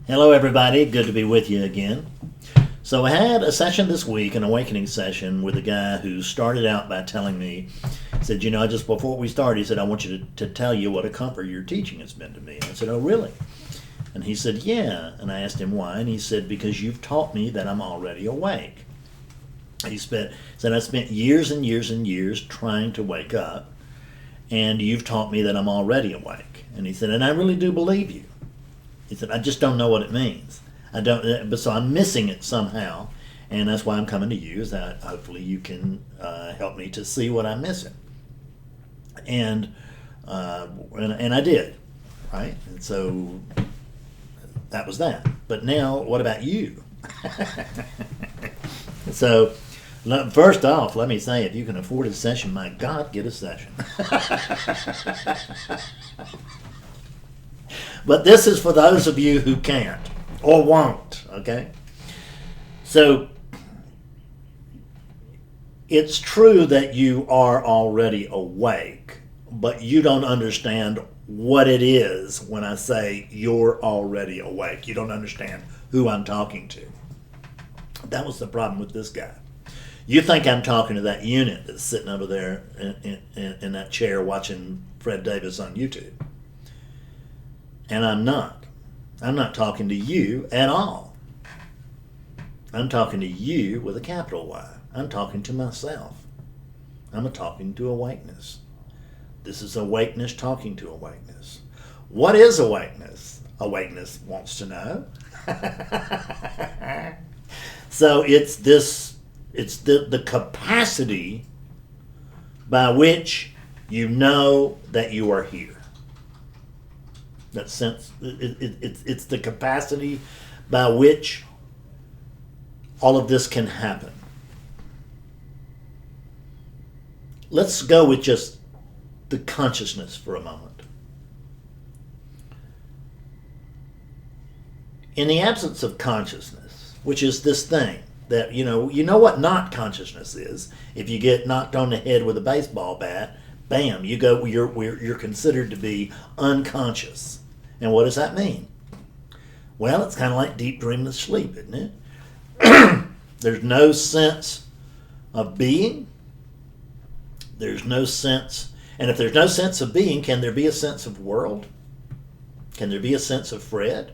Hello, everybody. Good to be with you again. So, I had a session this week, an awakening session, with a guy who started out by telling me, he said, just before we start, he said, I want you to tell you what a comfort your teaching has been to me. And I said, oh, really? And he said, yeah. And I asked him why. And he said, because you've taught me that I'm already awake. Said, I spent years and years and years trying to wake up, and you've taught me that I'm already awake. And he said, and I really do believe you. He said, I just don't know what it means. But so I'm missing it somehow, and that's why I'm coming to you, is that hopefully you can help me to see what I'm missing. And I did, right? And so that was that. But now, what about you? So, first off, let me say, if you can afford a session, my God, get a session. But this is for those of you who can't or won't, okay? So, it's true that you are already awake, but you don't understand what it is when I say you're already awake. You don't understand who I'm talking to. That was the problem with this guy. You think I'm talking to that unit that's sitting over there in that chair watching Fred Davis on YouTube. And I'm not. I'm not talking to you at all. I'm talking to you with a capital Y. I'm talking to myself. I'm talking to awakeness. This is awakeness talking to awakeness. What is awakeness? Awakeness wants to know. So it's the capacity by which you know that you are here. That sense, it's the capacity by which all of this can happen. Let's go with just the consciousness for a moment. In the absence of consciousness, which is this thing that, you know what not consciousness is. If you get knocked on the head with a baseball bat, bam, you're considered to be unconscious. And what does that mean? Well, it's kind of like deep dreamless sleep, isn't it? There's no sense of being. There's no sense. And if there's no sense of being, can there be a sense of world? Can there be a sense of Fred?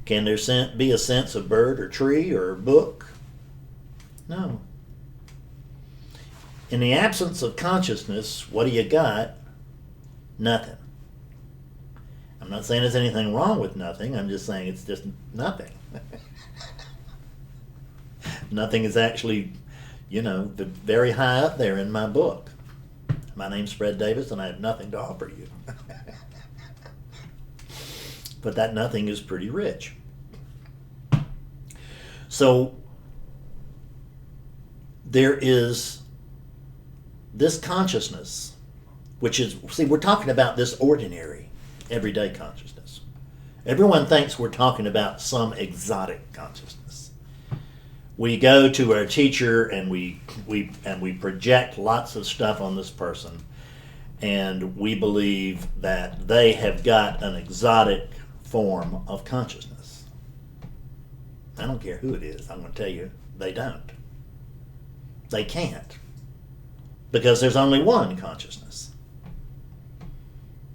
Can there be a sense of bird or tree or book? No. In the absence of consciousness, what do you got? Nothing. I'm not saying there's anything wrong with nothing. I'm just saying it's just nothing. Nothing is actually, very high up there in my book. My name's Fred Davis, and I have nothing to offer you. But that nothing is pretty rich. So there is this consciousness, which is, we're talking about this ordinary, everyday consciousness. Everyone thinks we're talking about some exotic consciousness. We go to our teacher and we project lots of stuff on this person, and we believe that they have got an exotic form of consciousness. I don't care who it is. I'm going to tell you, they don't. They can't. Because there's only one consciousness.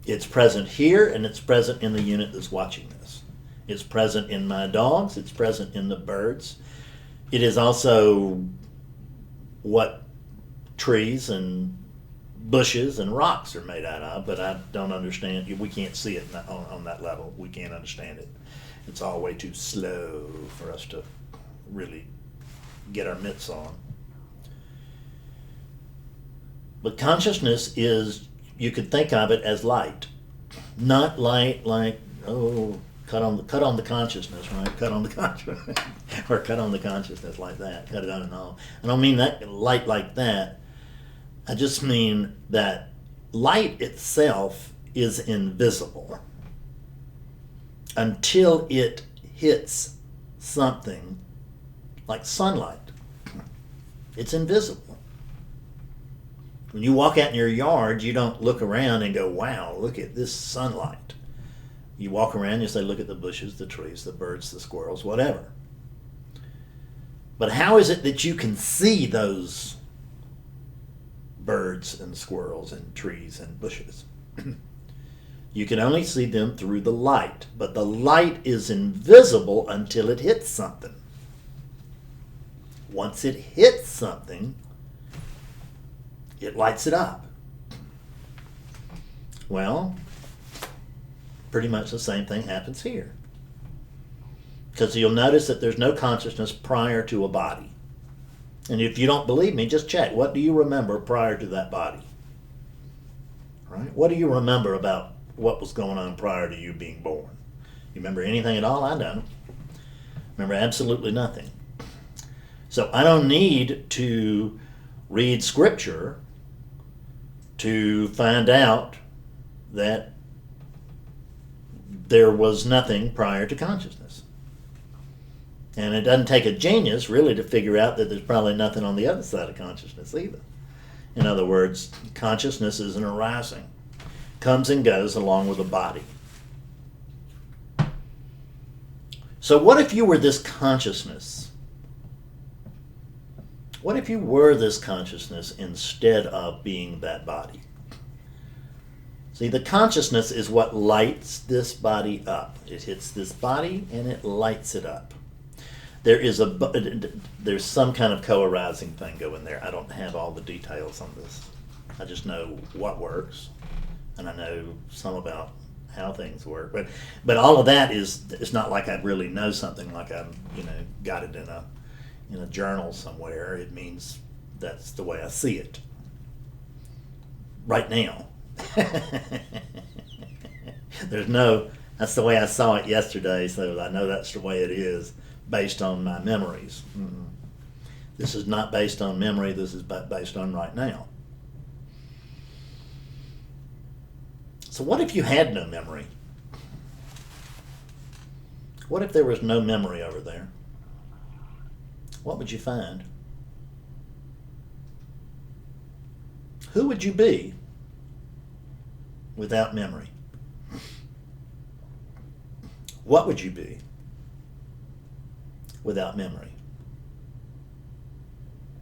It's present here, and it's present in the unit that's watching this. It's present in my dogs. It's present in the birds. It is also what trees and bushes and rocks are made out of, but I don't understand. We can't see it on that level. We can't understand it. It's all way too slow for us to really get our mitts on. But consciousness is, you could think of it as light. Not light like, cut on the consciousness, right? Cut on the consciousness. Or cut on the consciousness like that. Cut it on and off. I don't mean that light like that. I just mean that light itself is invisible until it hits something like sunlight. It's invisible. When you walk out in your yard, you don't look around and go, wow, look at this sunlight. You walk around, you say, look at the bushes, the trees, the birds, the squirrels, whatever. But how is it that you can see those birds and squirrels and trees and bushes? You can only see them through the light, but the light is invisible until it hits something. Once it hits something, it lights it up. Well, pretty much the same thing happens here. Because you'll notice that there's no consciousness prior to a body. And if you don't believe me, just check. What do you remember prior to that body? Right? What do you remember about what was going on prior to you being born? You remember anything at all? I don't. Remember absolutely nothing. So I don't need to read scripture to find out that there was nothing prior to consciousness. And it doesn't take a genius really to figure out that there's probably nothing on the other side of consciousness either. In other words, consciousness is an arising, comes and goes along with the body. So what if you were this consciousness? What if you were this consciousness instead of being that body? See, the consciousness is what lights this body up. It hits this body and it lights it up. There's some kind of co-arising thing going there. I don't have all the details on this. I just know what works, and I know some about how things work. But all of that it's not like I really know something, like I got it in a journal somewhere. It means that's the way I see it right now. That's the way I saw it yesterday, so I know that's the way it is based on my memories. This is not based on memory, this is based on right now. So what if you had no memory? What if there was no memory over there? What would you find? Who would you be without memory? What would you be without memory?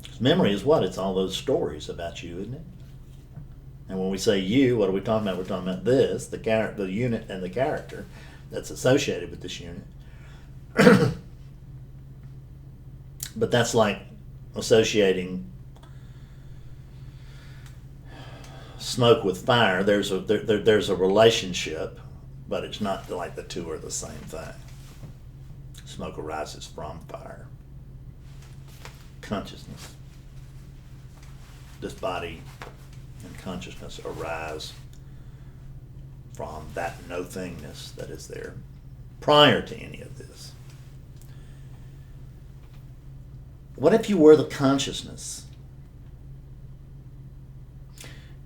Because memory is what? It's all those stories about you, isn't it? And when we say you, what are we talking about? We're talking about this, the unit and the character that's associated with this unit. But that's like associating smoke with fire. There's a relationship, but it's not like the two are the same thing. Smoke arises from fire. Consciousness. This body and consciousness arise from that no-thingness that is there prior to any of this. What if you were the consciousness?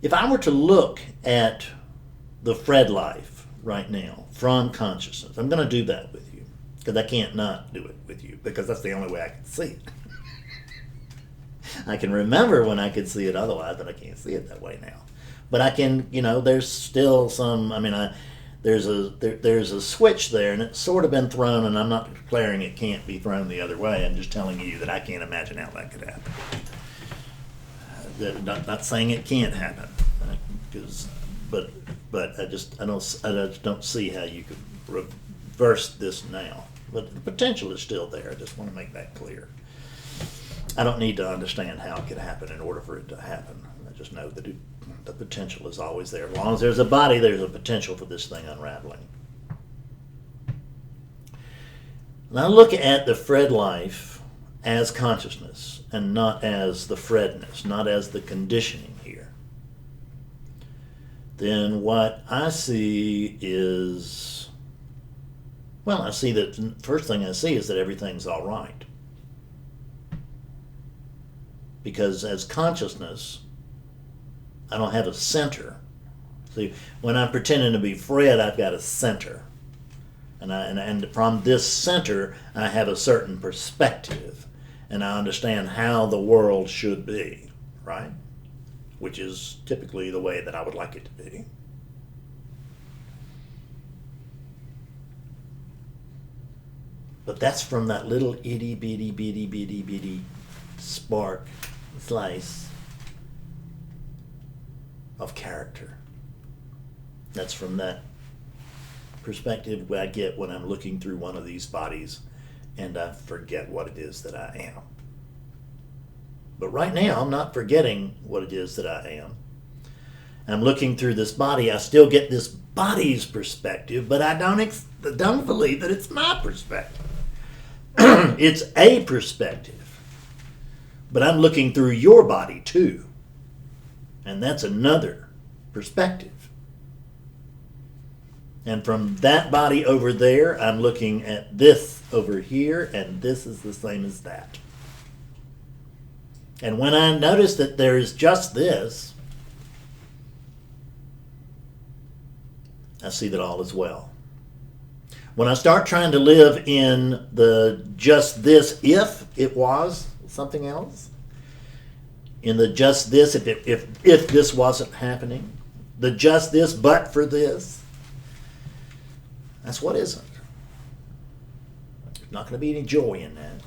If I were to look at the Fred life right now from consciousness, I'm going to do that with you because I can't not do it with you because that's the only way I can see it. I can remember when I could see it otherwise, but I can't see it that way now. But I can, there's still some, there's a switch there, and it's sort of been thrown, and I'm not declaring it can't be thrown the other way. I'm just telling you that I can't imagine how that could happen. Not saying it can't happen, but I just don't see how you could reverse this now. But the potential is still there. I just want to make that clear. I don't need to understand how it could happen in order for it to happen. I just know that the potential is always there. As long as there's a body, there's a potential for this thing unraveling. Now look at the Fred life as consciousness and not as the Fredness, not as the conditioning here. Then what I see is, I see that the first thing I see is that everything's all right. Because as consciousness, I don't have a center. See, when I'm pretending to be Fred, I've got a center. And from this center, I have a certain perspective. And I understand how the world should be, right? Which is typically the way that I would like it to be. But that's from that little itty bitty spark, slice of character. That's from that perspective I get when I'm looking through one of these bodies and I forget what it is that I am. But right now, I'm not forgetting what it is that I am. I'm looking through this body. I still get this body's perspective, but I don't believe that it's my perspective. It's a perspective. But I'm looking through your body too. And that's another perspective. And from that body over there, I'm looking at this over here, and this is the same as that. And when I notice that there is just this, I see that all is well. When I start trying to live in the just this if it was something else, in the just this if this wasn't happening, the just this but for this, that's what isn't. There's not going to be any joy in that.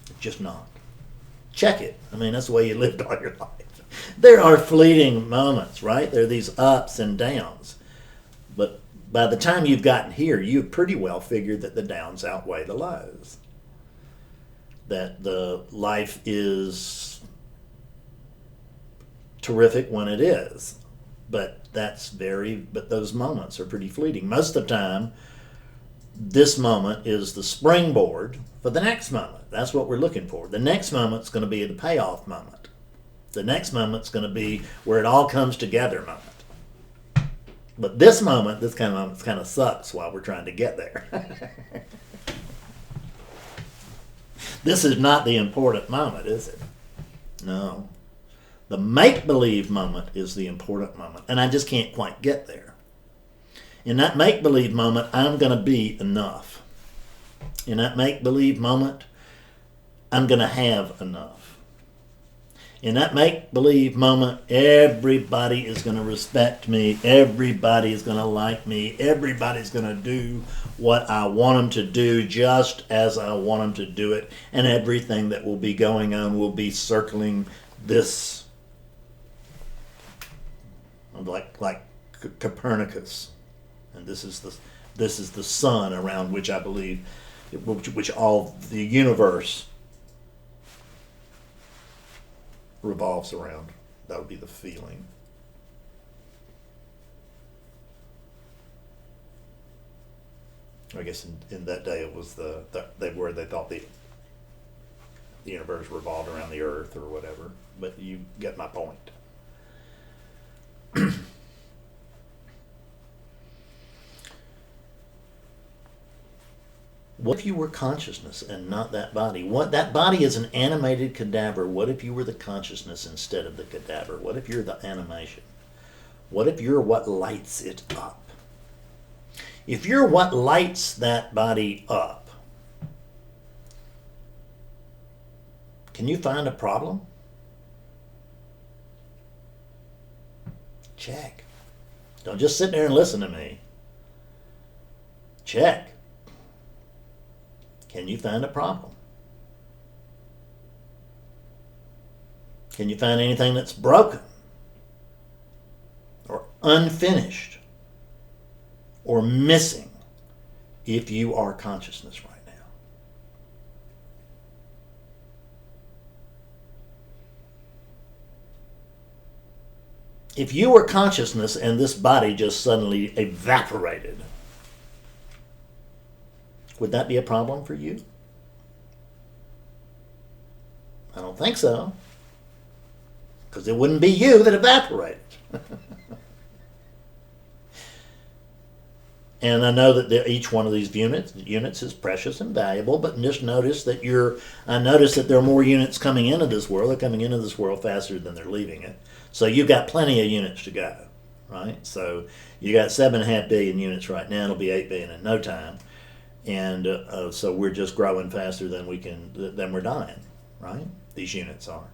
It's just not. Check it. I mean, that's the way you lived all your life. There are fleeting moments, right? There are these ups and downs. But by the time you've gotten here, you've pretty well figured that the downs outweigh the lows. That the life is terrific when it is. But those moments are pretty fleeting. Most of the time, this moment is the springboard for the next moment. That's what we're looking for. The next moment's going to be the payoff moment. The next moment's going to be where it all comes together moment. But this kind of moment kind of sucks while we're trying to get there. This is not the important moment, is it? No. The make-believe moment is the important moment, and I just can't quite get there. In that make-believe moment, I'm going to be enough. In that make-believe moment, I'm going to have enough. In that make-believe moment, everybody is going to respect me. Everybody is going to like me. Everybody's going to do what I want them to do just as I want them to do it. And everything that will be going on will be circling this, like Copernicus. And this is the sun around which I believe, which all the universe revolves around. That would be the feeling. I guess in that day it was they thought the universe revolved around the earth or whatever. But you get my point. What if you were consciousness and not that body? That body is an animated cadaver. What if you were the consciousness instead of the cadaver? What if you're the animation? What if you're what lights it up? If you're what lights that body up, can you find a problem? Check. Don't just sit there and listen to me. Check. Can you find a problem? Can you find anything that's broken or unfinished or missing if you are consciousness right now? If you were consciousness and this body just suddenly evaporated, would that be a problem for you? I don't think so. Because it wouldn't be you that evaporated. And I know that each one of these units is precious and valuable, but just notice that I notice that there are more units coming into this world. They're coming into this world faster than they're leaving it. So you've got plenty of units to go, right? So you got 7.5 billion units right now. It'll be 8 billion in no time. And so we're just growing faster than we're dying, right? These units are.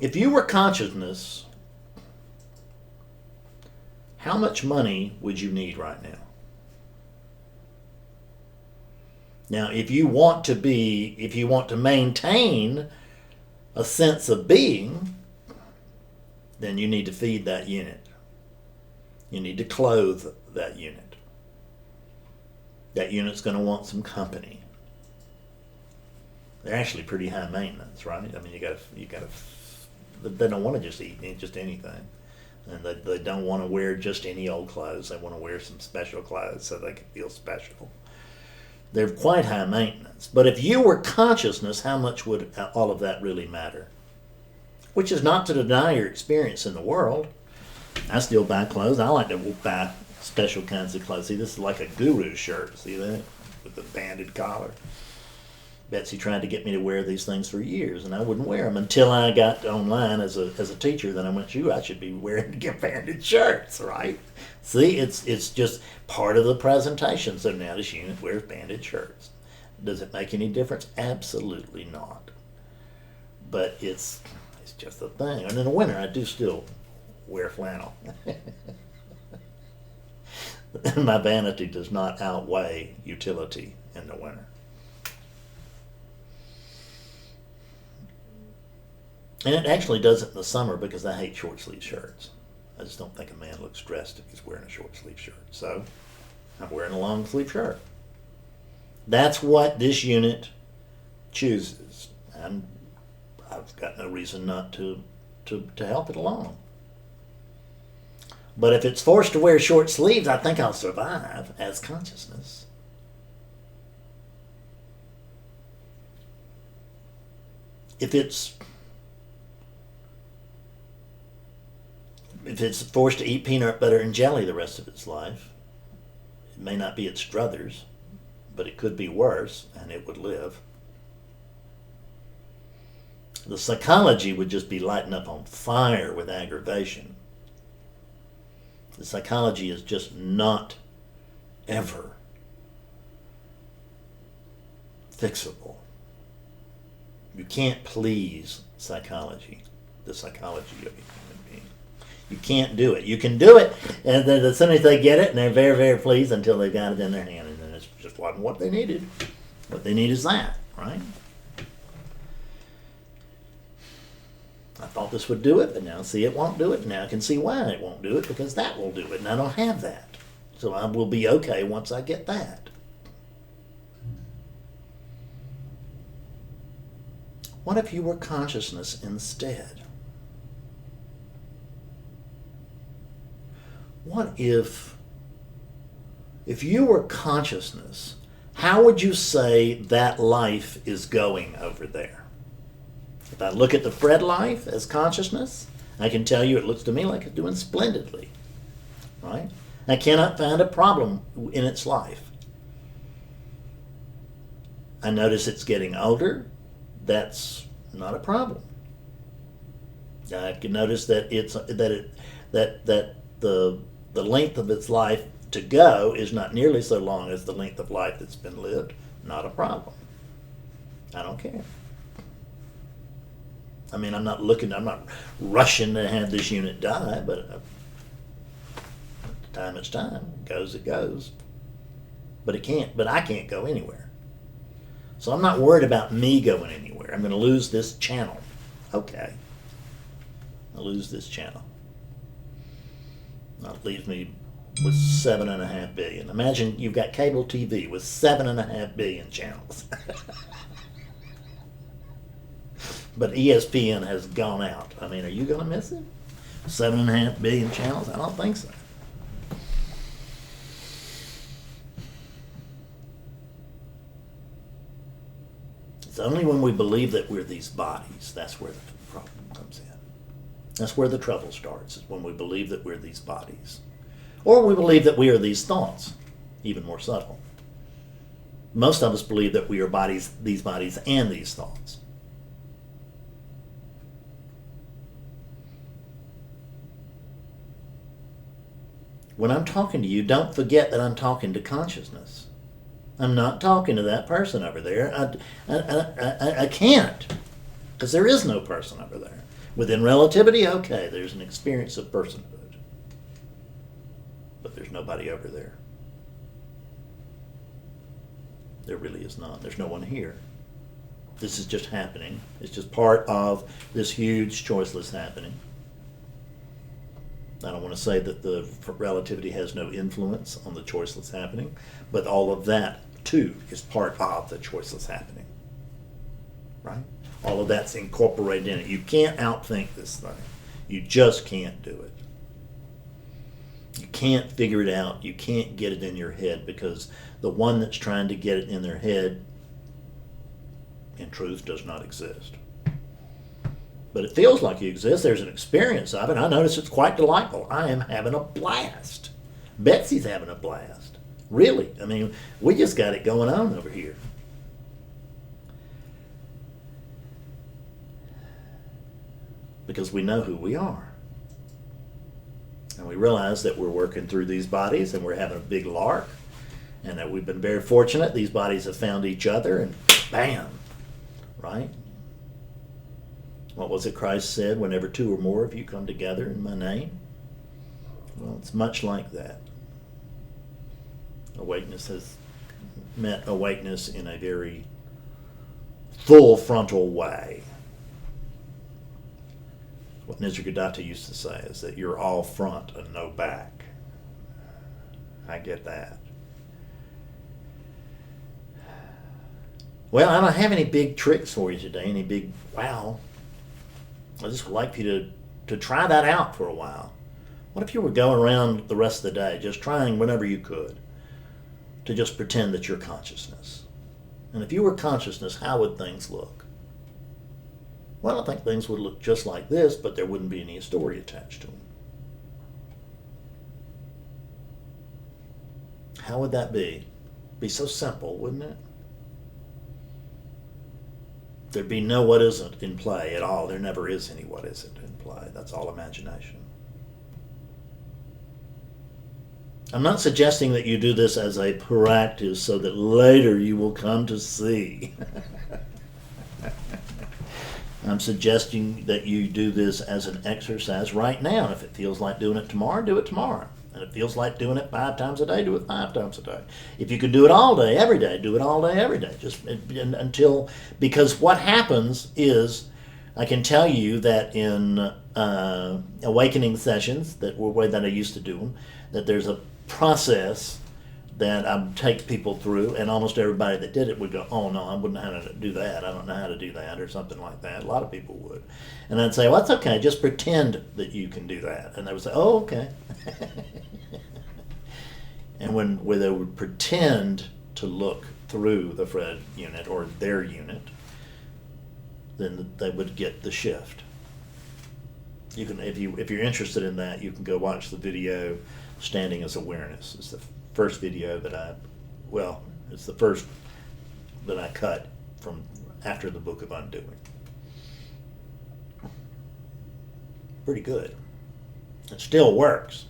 If you were consciousness, how much money would you need right now? Now, if you want to maintain a sense of being, then you need to feed that unit. You need to clothe that unit. That unit's going to want some company. They're actually pretty high maintenance, right? I mean, you got to. They don't want to just eat just anything, and they don't want to wear just any old clothes. They want to wear some special clothes so they can feel special. They're quite high maintenance. But if you were consciousness, how much would all of that really matter? Which is not to deny your experience in the world. I still buy clothes. I like to buy special kinds of clothes. See, this is like a guru shirt. See that? With the banded collar. Betsy tried to get me to wear these things for years, and I wouldn't wear them until I got online as a teacher. Then I went, I should be wearing banded shirts, right? See, it's just part of the presentation. So now this unit wears banded shirts. Does it make any difference? Absolutely not. But it's just a thing. And in the winter, I do still wear flannel. My vanity does not outweigh utility in the winter. And it actually doesn't in the summer because I hate short sleeve shirts. I just don't think a man looks dressed if he's wearing a short sleeve shirt. So I'm wearing a long sleeve shirt. That's what this unit chooses. And I've got no reason not to help it along. But if it's forced to wear short sleeves, I think I'll survive as consciousness. If it's forced to eat peanut butter and jelly the rest of its life, it may not be its druthers, but it could be worse, and it would live. The psychology would just be lighting up on fire with aggravation. The psychology is just not ever fixable. You can't please psychology, the psychology of a human being. You can't do it. You can do it, and then as soon as they get it, and they're very, very pleased until they've got it in their hand, and then it's just wasn't what they needed. What they need is that, right? I thought this would do it, but now see it won't do it. Now I can see why it won't do it, because that will do it, and I don't have that. So I will be okay once I get that. What if you were consciousness instead? What if you were consciousness, how would you say that life is going over there? If I look at the Fred life as consciousness, I can tell you it looks to me like it's doing splendidly, right? I cannot find a problem in its life. I notice it's getting older. That's not a problem. I can notice that the length of its life to go is not nearly so long as the length of life that's been lived. Not a problem. I don't care. I mean, I'm not rushing to have this unit die, but at the time it's time. It goes. But I can't go anywhere. So I'm not worried about me going anywhere. I'm going to lose this channel. Okay. I'll lose this channel. That leaves me with 7.5 billion. Imagine you've got cable TV with 7.5 billion channels. But ESPN has gone out. I mean, are you going to miss it? 7.5 billion channels? I don't think so. It's only when we believe that we're these bodies, that's where the problem comes in. That's where the trouble starts, is when we believe that we're these bodies. Or we believe that we are these thoughts, even more subtle. Most of us believe that we are these bodies and these thoughts. When I'm talking to you, don't forget that I'm talking to consciousness. I'm not talking to that person over there. I can't, because there is no person over there. Within relativity, okay, there's an experience of personhood. but there's nobody over there. There really is not. There's no one here. This is just happening. It's just part of this huge choiceless happening. I don't want to say that the relativity has no influence on the choiceless happening, but all of that too is part of the choiceless happening. Right? All of that's incorporated in it. You can't outthink this thing. You just can't do it. You can't figure it out. You can't get it in your head, because the one that's trying to get it in their head, in truth, does not exist. But it feels like he exists. There's an experience of it. I notice it's quite delightful. I am having a blast. Betsy's having a blast. Really. I mean, we just got it going on over here. Because we know who we are. And we realize that we're working through these bodies and we're having a big lark. And that we've been very fortunate. These bodies have found each other and bam. Right? What was it Christ said? Whenever two or more of you come together in my name. Well, it's much like that. Awakeness has met awakeness in a very full frontal way. What Nisargadatta used to say is that you're all front and no back. I get that. Well, I don't have any big tricks for you today, any big wow. I just would like you to try that out for a while. What if you were going around the rest of the day, just trying whenever you could, to just pretend that you're consciousness? And if you were consciousness, how would things look? Well, I think things would look just like this, but there wouldn't be any story attached to them. How would that be? Be so simple, wouldn't it? There'd be no what isn't in play at all. There never is any what isn't in play. That's all imagination. I'm not suggesting that you do this as a practice so that later you will come to see. I'm suggesting that you do this as an exercise right now. If it feels like doing it tomorrow, do it tomorrow. And if it feels like doing it 5 times a day, do it 5 times a day. If you can do it all day, every day, do it all day, every day. Just until, because what happens is, I can tell you that in awakening sessions, that way that I used to do them, that there's a process that I take people through, and almost everybody that did it would go, oh no, I wouldn't know how to do that, I don't know how to do that, or something like that. A lot of people would. And I'd say, well, that's okay, just pretend that you can do that. And they would say, oh, okay. And when they would pretend to look through the Fred unit or their unit, then they would get the shift. You can, if you're interested in that, you can go watch the video, Standing as Awareness. It's the first video that it's the first that I cut from after the Book of Undoing. Pretty good. It still works.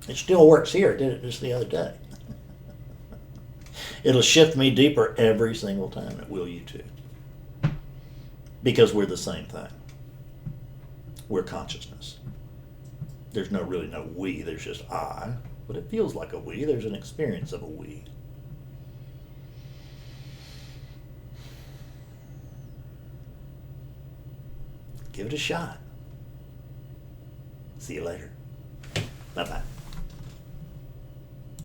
It still works here. It did it just the other day. It'll shift me deeper every single time. It will you too. Because we're the same thing. We're consciousness. There's really no we, there's just I. But it feels like a we. There's an experience of a we. Give it a shot. See you later. Bye-bye.